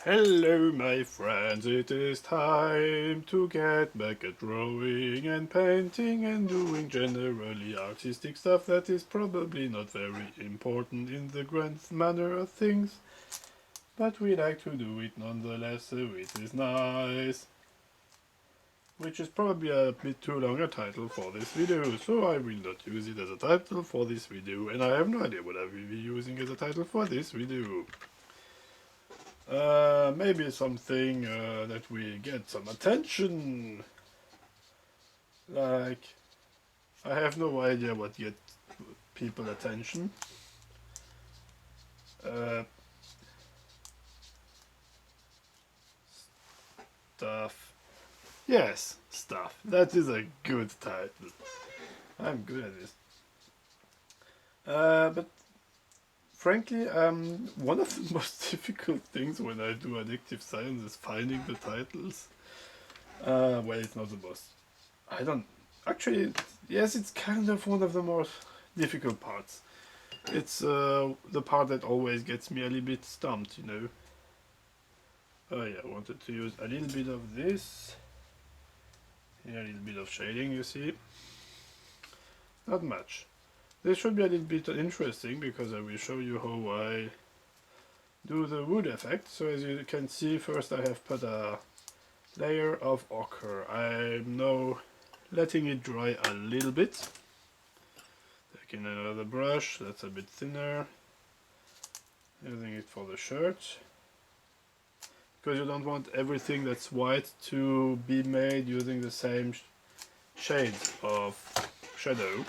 Hello my friends, it is time to get back at drawing and painting and doing generally artistic stuff that is probably not very important in the grand manner of things, but we like to do it nonetheless, so it is nice. Which is probably a bit too long a title for this video, so I will not use it as a title for this video, and I have no idea what I will be using as a title for this video. Maybe something that will get some attention. Like, I have no idea what get people attention. Uh, Stuff. Yes, stuff. That is a good title. I'm good at this. But frankly, one of the most difficult things when I do addictive science is finding the titles. Well, it's not the most. I don't. Actually, yes, it's kind of one of the more difficult parts. It's the part that always gets me a little bit stumped, you know. Oh yeah, I wanted to use a little bit of this. Here, a little bit of shading, you see. Not much. This should be a little bit interesting because I will show you how I do the wood effect. So as you can see, first I have put a layer of ochre. I'm now letting it dry a little bit. Taking another brush that's a bit thinner. Using it for the shirt. Because you don't want everything that's white to be made using the same shade of shadow.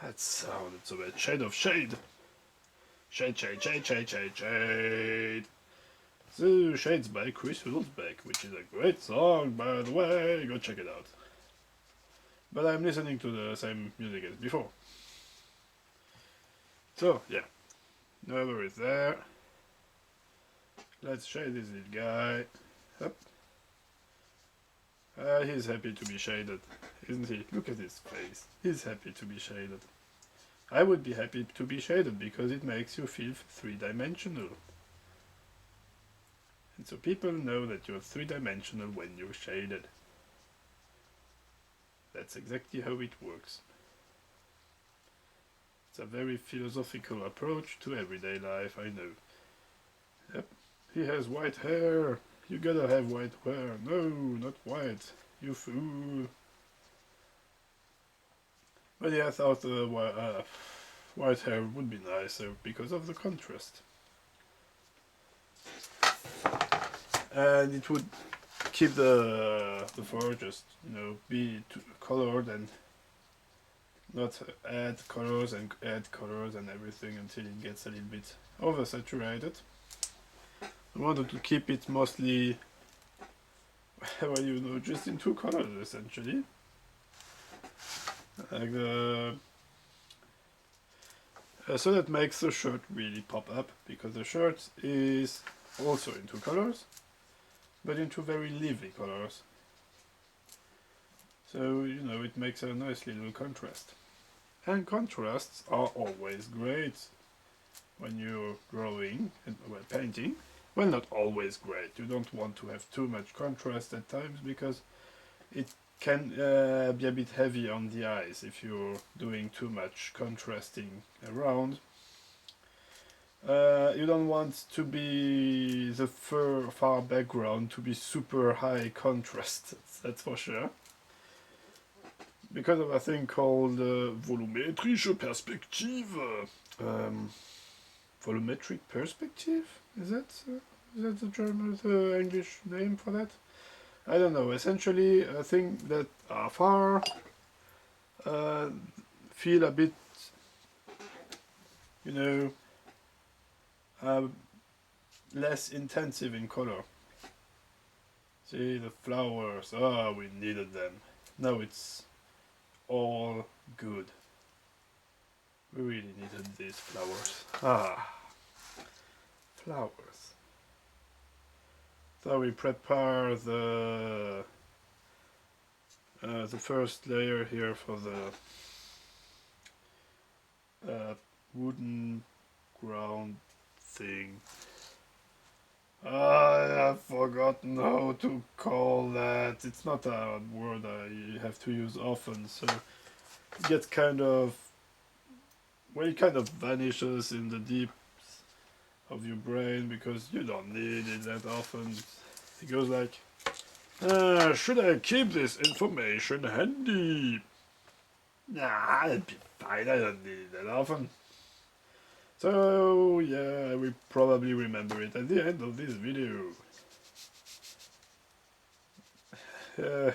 That sounded so bad. Shade of shade. Shade, shade, shade, shade, shade, shade. So, Shades by Chris Hulsbeck, which is a great song, by the way. Go check it out. But I'm listening to the same music as before. So, yeah. No worries there. Let's shade this little guy. Up. He's happy to be shaded, isn't he? Look at his face. He's happy to be shaded. I would be happy to be shaded because it makes you feel three-dimensional. And so people know that you're three-dimensional when you're shaded. That's exactly how it works. It's a very philosophical approach to everyday life, I know. Yep, he has white hair. You gotta have white hair. No, not white. You fool. But yeah, I thought white hair would be nicer because of the contrast. And it would keep the fur just, you know, be colored and not add colors and everything until it gets a little bit oversaturated. I wanted to keep it mostly, well, you know, just in two colors essentially. Like so that makes the shirt really pop up, because the shirt is also in two colors, but in two very lively colors. So, you know, it makes a nice little contrast. And contrasts are always great when you're drawing and well, painting. Well, not always great. You don't want to have too much contrast at times because it can be a bit heavy on the eyes if you're doing too much contrasting around. You don't want to be the far background to be super high contrast, that's for sure. Because of a thing called volumetrische Perspektive. Volumetric perspective? Is that the German, the English name for that? I don't know. Essentially, a thing that are far feel a bit, you know, less intensive in color. See the flowers. Ah, we needed them. Now it's all good. We really needed these flowers. Ah, flowers. So we prepare the first layer here for the wooden ground thing. I've forgotten how to call that. It's not a word I have to use often, so it gets kind of, well, it kind of vanishes in the deep of your brain because you don't need it that often. It goes like, should I keep this information handy? Nah, it'd be fine, I don't need it that often. So, yeah, I will probably remember it at the end of this video. Uh,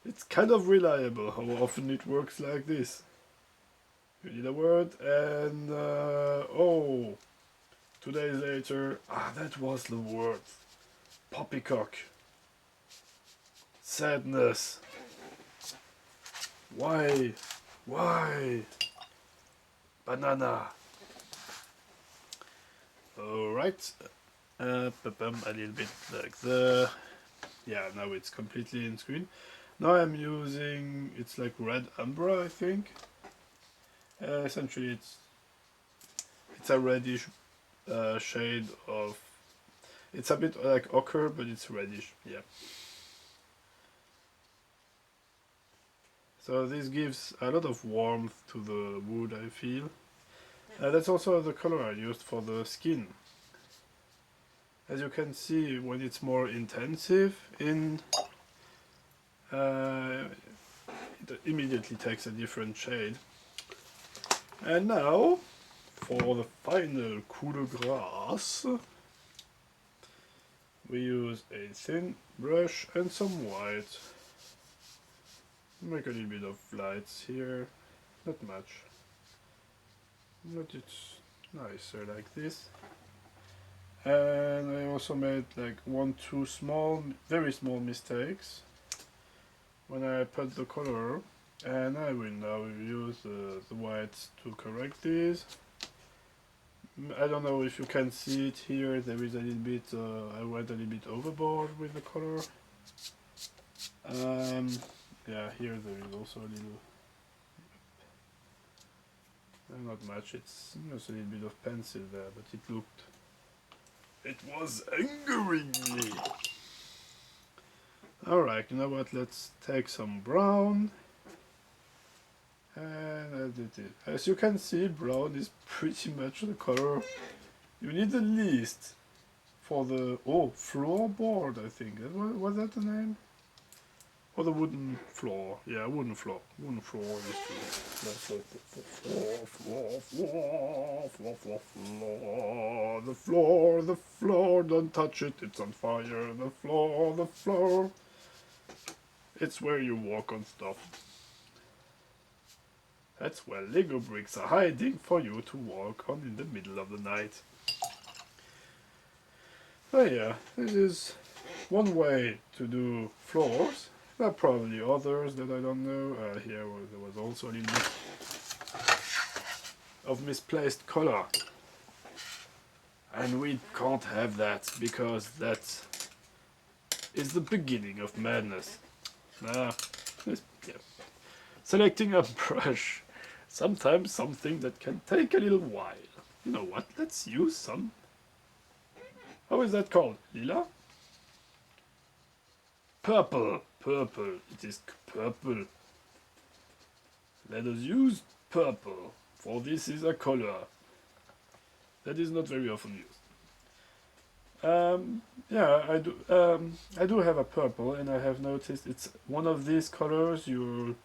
it's kind of reliable how often it works like this. You need a word and, oh, 2 days later, that was the word. Poppycock. Sadness. Why? Why? Banana. Alright. A little bit like the... Yeah, now it's completely in screen. Now I'm using... It's like red umber, I think. Essentially it's a reddish shade of... It's a bit like ochre, but it's reddish, yeah. So this gives a lot of warmth to the wood, I feel. That's also the color I used for the skin. As you can see, when it's more intensive it immediately takes a different shade. And now, for the final coup de grace, we use a thin brush and some white. Make a little bit of lights here, not much, but it's nicer like this. And I also made like 1-2 very small mistakes when I put the color, and I will now use the whites to correct these. I don't know if you can see it here, there is a little bit, I went a little bit overboard with the color. Yeah, here there is also a little, not much, it's just a little bit of pencil there, but it was angering me. Alright, you know what, let's take some brown and edit it. As you can see, brown is pretty much the color you need the least for the, floorboard, I think. Was that the name? Or the wooden floor. Yeah, wooden floor. Wooden floor is true. The floor, don't touch it, it's on fire. The floor. It's where you walk on stuff. That's where Lego bricks are hiding for you to walk on in the middle of the night. Oh yeah, this is one way to do floors. There are probably others that I don't know. Here there was also a little bit of misplaced color. And we can't have that, because that is the beginning of madness. Yeah. Selecting a brush. Sometimes something that can take a little while. You know what, let's use some... How is that called? Lila? Purple. Purple. It is purple. Let us use purple, for this is a color that is not very often used. Yeah, I do have a purple, and I have noticed it's one of these colors you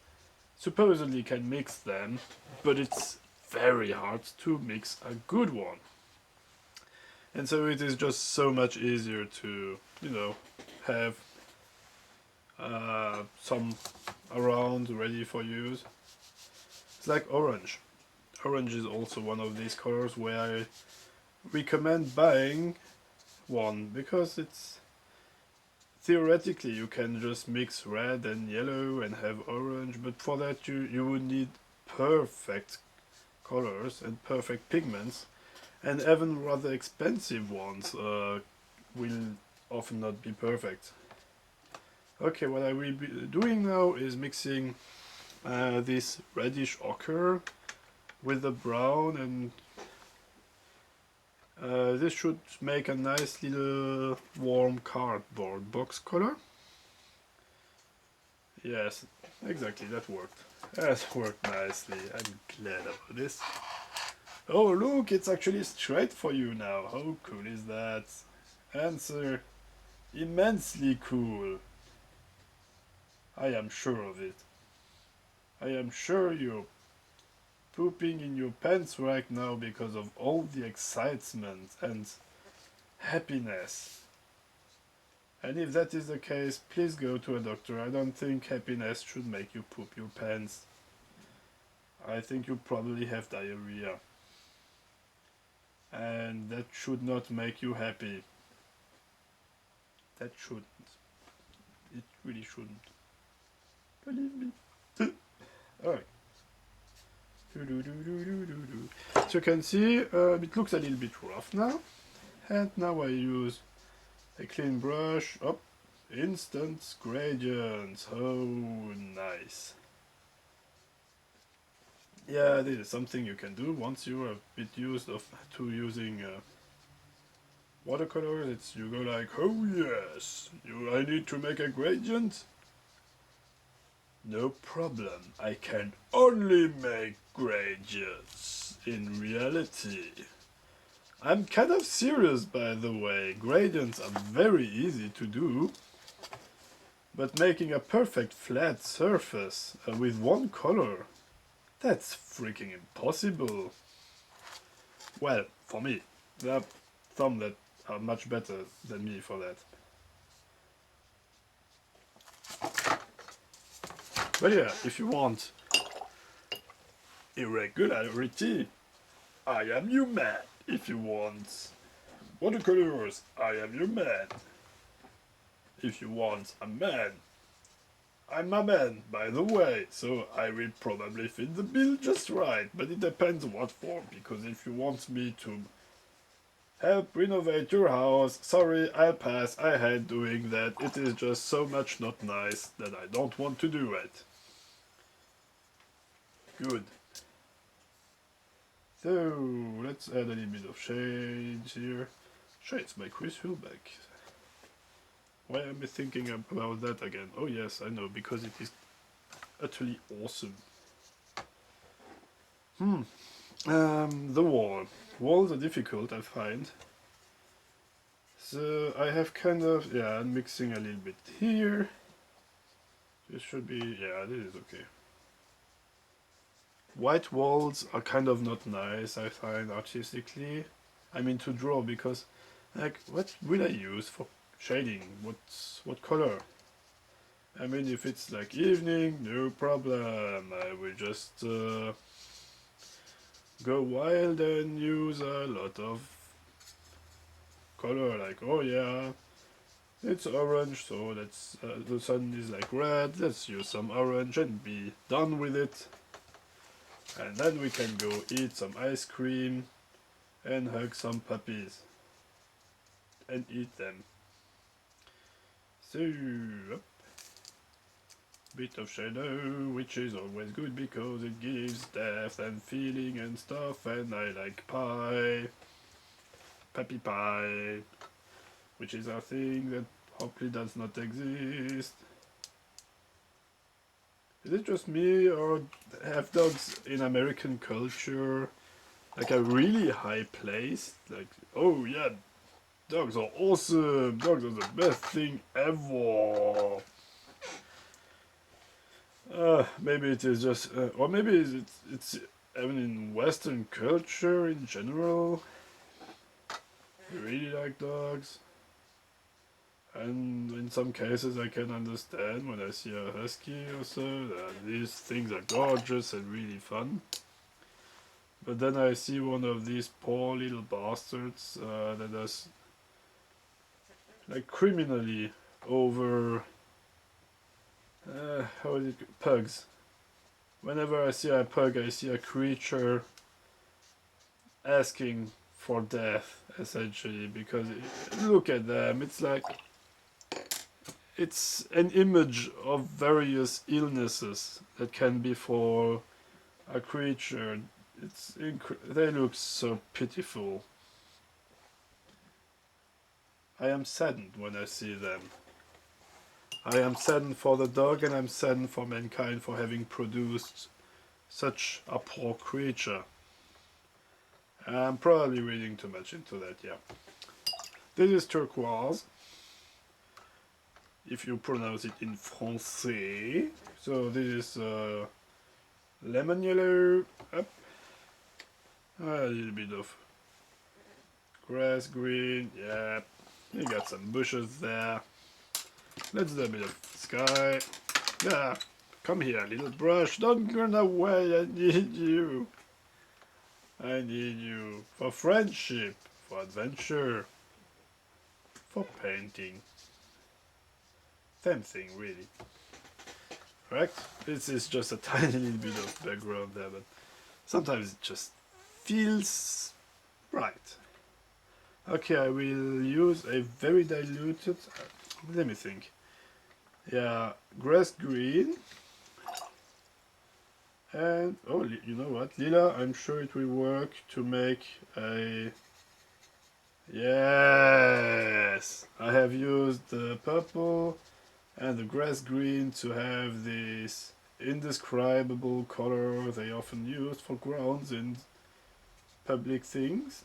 supposedly can mix them, but it's very hard to mix a good one. And so it is just so much easier to, have some around ready for use. It's like orange. Orange is also one of these colors where I recommend buying one, because it's theoretically you can just mix red and yellow and have orange, but for that you would need perfect colors and perfect pigments, and even rather expensive ones will often not be perfect. Okay, what I will be doing now is mixing this reddish ochre with the brown, This should make a nice little warm cardboard box color. Yes, exactly, that worked. That worked nicely. I'm glad about this. Oh, look, it's actually straight for you now. How cool is that? Answer: immensely cool. I am sure of it. I am sure you're pooping in your pants right now because of all the excitement and happiness. And if that is the case, please go to a doctor. I don't think happiness should make you poop your pants. I think you probably have diarrhea. And that should not make you happy. That shouldn't. It really shouldn't. Believe me. Alright. So you can see it looks a little bit rough now. And now I use a clean brush. Oh, instant gradients. Oh, nice. Yeah, this is something you can do once you are a bit used to using watercolors. It's you go like, oh yes, I need to make a gradient. No problem. I can only make gradients in reality. I'm kind of serious, by the way. Gradients are very easy to do. But making a perfect flat surface with one color, that's freaking impossible. Well, for me. There are some that are much better than me for that. But yeah, if you want irregularity, I am your man. If you want watercolors, I am your man. If you want a man, I'm a man, by the way, so I will probably fit the bill just right, but it depends what form, because if you want me to help renovate your house, sorry, I'll pass, I hate doing that, it is just so much not nice that I don't want to do it. Good. So, let's add a little bit of shades here. Shades by Chris Hillback. Why am I thinking about that again? Oh yes, I know, because it is utterly awesome. The wall. Walls are difficult, I find. So I have kind of, yeah, I'm mixing a little bit here. This should be, yeah, this is okay. White walls are kind of not nice, I find, artistically. I mean, to draw, because, like, what will I use for shading? What color? I mean, if it's like evening, no problem. I will just go wild and use a lot of color. Like, oh yeah, it's orange, so that's the sun is like red. Let's use some orange and be done with it. And then we can go eat some ice cream and hug some puppies and eat them. So, bit of shadow, which is always good because it gives depth and feeling and stuff, and I like pie, puppy pie, which is a thing that hopefully does not exist. Is it just me, or have dogs in American culture like a really high place? Like, oh yeah, dogs are awesome, dogs are the best thing ever. Maybe it is just, or maybe it's even in Western culture in general. We really like dogs. And in some cases I can understand when I see a husky or so, that these things are gorgeous and really fun. But then I see one of these poor little bastards that is like criminally over, how is it, pugs. Whenever I see a pug, I see a creature asking for death, essentially, because look at them, it's like, it's an image of various illnesses that can befall a creature. They look so pitiful. I am saddened when I see them. I am saddened for the dog and I'm saddened for mankind for having produced such a poor creature. I'm probably reading too much into that, yeah. This is turquoise, if you pronounce it in français. So this is lemon yellow, up, a little bit of grass green, yeah. You got some bushes there. Let's do a bit of sky. Yeah, come here, little brush. Don't run away. I need you. I need you for friendship, for adventure, for painting. Same thing, really. Correct? This is just a tiny little bit of background there, but sometimes it just feels right. Okay, I will use a very diluted. Let me think. Yeah, grass green. And, oh, you know what? Lila, I'm sure it will work to make a... Yes! I have used the purple and the grass green to have this indescribable color they often use for grounds in public things.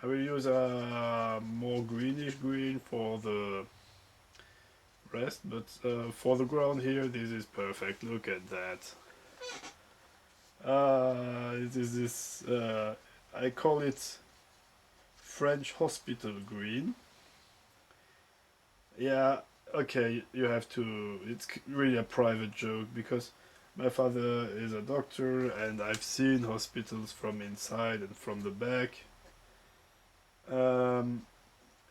I will use a more greenish green for the rest, but for the ground here, this is perfect. Look at that. It is this, I call it French hospital green. Yeah, okay, you have to, it's really a private joke because my father is a doctor and I've seen hospitals from inside and from the back.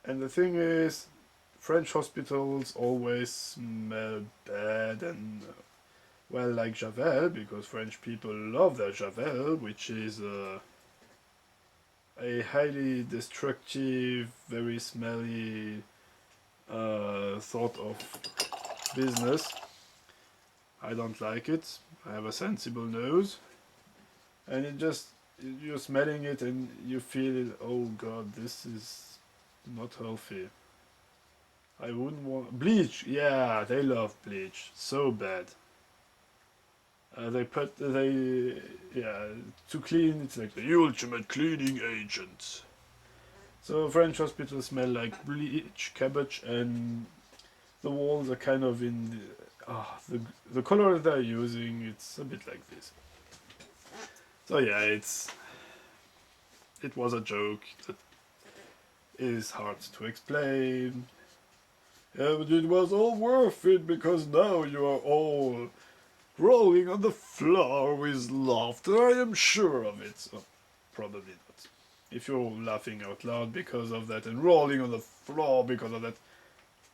And the thing is, French hospitals always smell bad and, well, like Javel, because French people love their Javel, which is a highly destructive, very smelly sort of business. I don't like it. I have a sensible nose, and it just, you're smelling it and you feel it. Oh god, this is not healthy. I wouldn't want bleach. Yeah, they love bleach so bad. Yeah, to clean. It's like the ultimate cleaning agent. So French hospitals smell like bleach, cabbage, and the walls are kind of in the color they're using. It's a bit like this. So yeah, it was a joke that is hard to explain. Yeah, but it was all worth it because now you are all rolling on the floor with laughter. I am sure of it. So, probably not. If you're laughing out loud because of that and rolling on the floor because of that,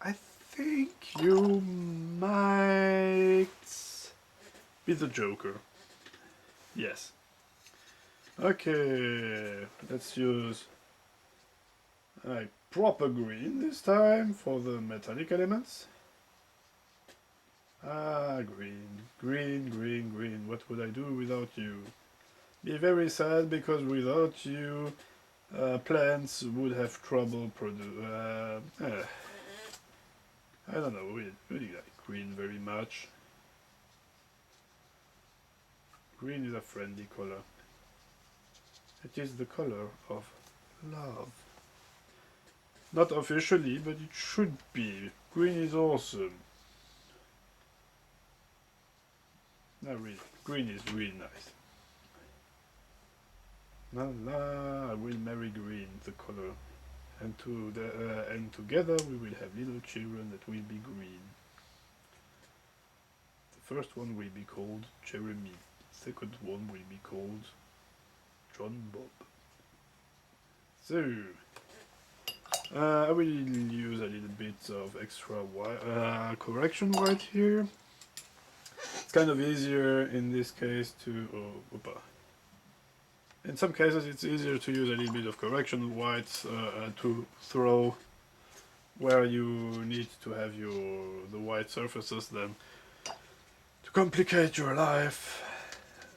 I think you might be the Joker. Yes. Okay, let's use a proper green this time for the metallic elements. Green, green, green, green. What would I do without you? Be very sad because without you, plants would have trouble I don't know, we really like green very much. Green is a friendly color. It is the color of love. Not officially, but it should be. Green is awesome. No, really, green is really nice. La la, I will marry green, the color. And together we will have little children that will be green. The first one will be called Jeremy. The second one will be called John Bob. So, I will use a little bit of extra correction white here. It's kind of easier in this case to... In some cases it's easier to use a little bit of correction white to throw where you need to have the white surfaces than to complicate your life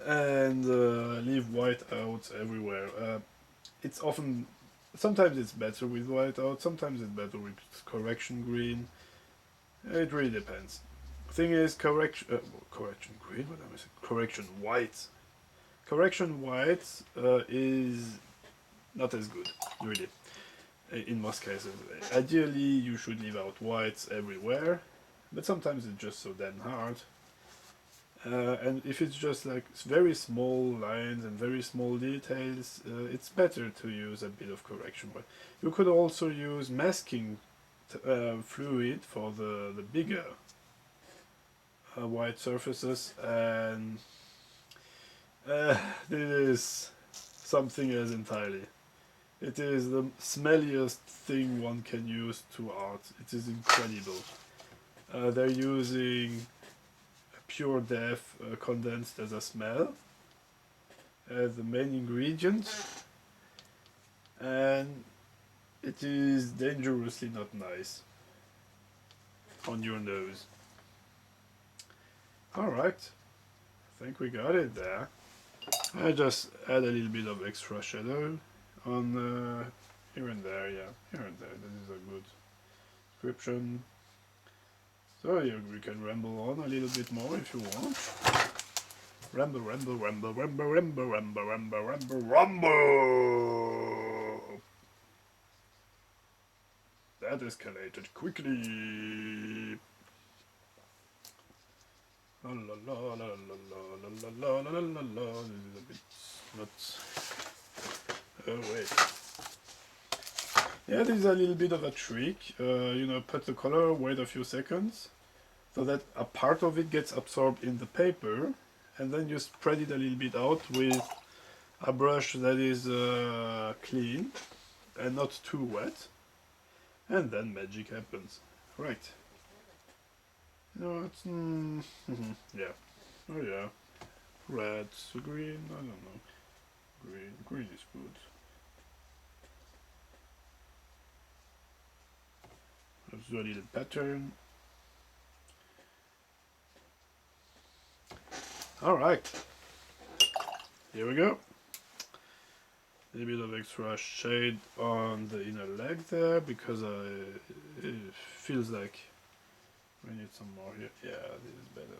and leave white out everywhere. It's often Sometimes it's better with whiteout, sometimes it's better with correction green. It really depends. Thing is, correction green. What am I saying? Correction white. Correction white is not as good, really. In most cases, ideally you should leave out whites everywhere, but sometimes it's just so damn hard. And if it's just like very small lines and very small details, it's better to use a bit of correction. But you could also use masking fluid for the bigger white surfaces, and this is something else entirely. It is the smelliest thing one can use to art. It is incredible. They're using pure def condensed as a smell as the main ingredient, and it is dangerously not nice on your nose. Alright, I think we got it there. I just add a little bit of extra shadow on here and there, yeah, here and there. This is a good description. So we can ramble on a little bit more if you want. Ramble, ramble, ramble, ramble, ramble, ramble, ramble, ramble, ramble! That escalated quickly. La la la la la la la la la la la. This is a bit nuts. Oh wait. Yeah, this is a little bit of a trick. Put the color, wait a few seconds, so that a part of it gets absorbed in the paper, and then you spread it a little bit out with a brush that is clean and not too wet, and then magic happens. Right. It's yeah. Oh yeah. Red, green, I don't know. Green is good. Let's do a little pattern. Alright. Here we go. A little bit of extra shade on the inner leg there, because it feels like we need some more here. Yeah, this is better.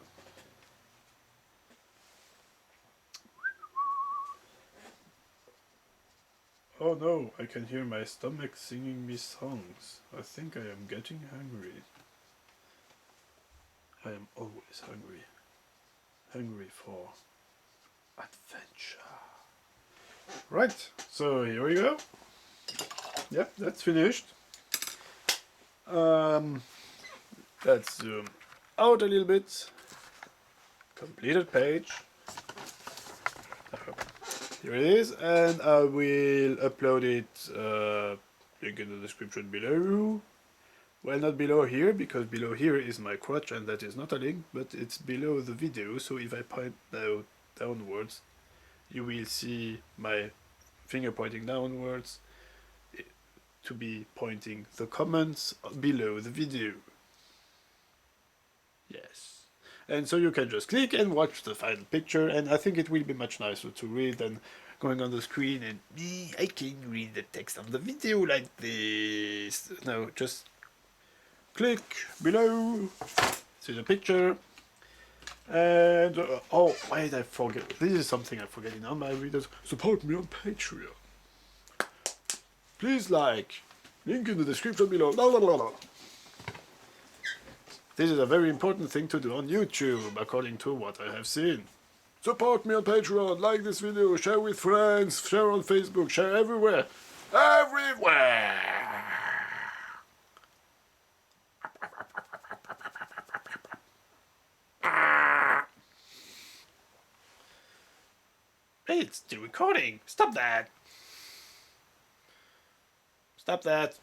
Oh no, I can hear my stomach singing me songs. I think I am getting hungry. I am always hungry. Hungry for adventure. Right, so here we go. Yep, that's finished. Let's zoom out a little bit. Completed page. Here it is, and I will upload it, link in the description below. Well, not below here, because below here is my crotch, and that is not a link, but it's below the video, so if I point now downwards, you will see my finger pointing downwards to be pointing the comments below the video. Yes. And so you can just click and watch the final picture, and I think it will be much nicer to read than going on the screen and I can read the text on the video like this. No, just click below, see the picture, and oh wait, I forget. This is something I forget in all my videos. Support me on Patreon. Please like, link in the description below. La, la, la, la. This is a very important thing to do on YouTube, according to what I have seen. Support me on Patreon, like this video, share with friends, share on Facebook, share everywhere. Everywhere! Hey, it's still recording. Stop that. Stop that.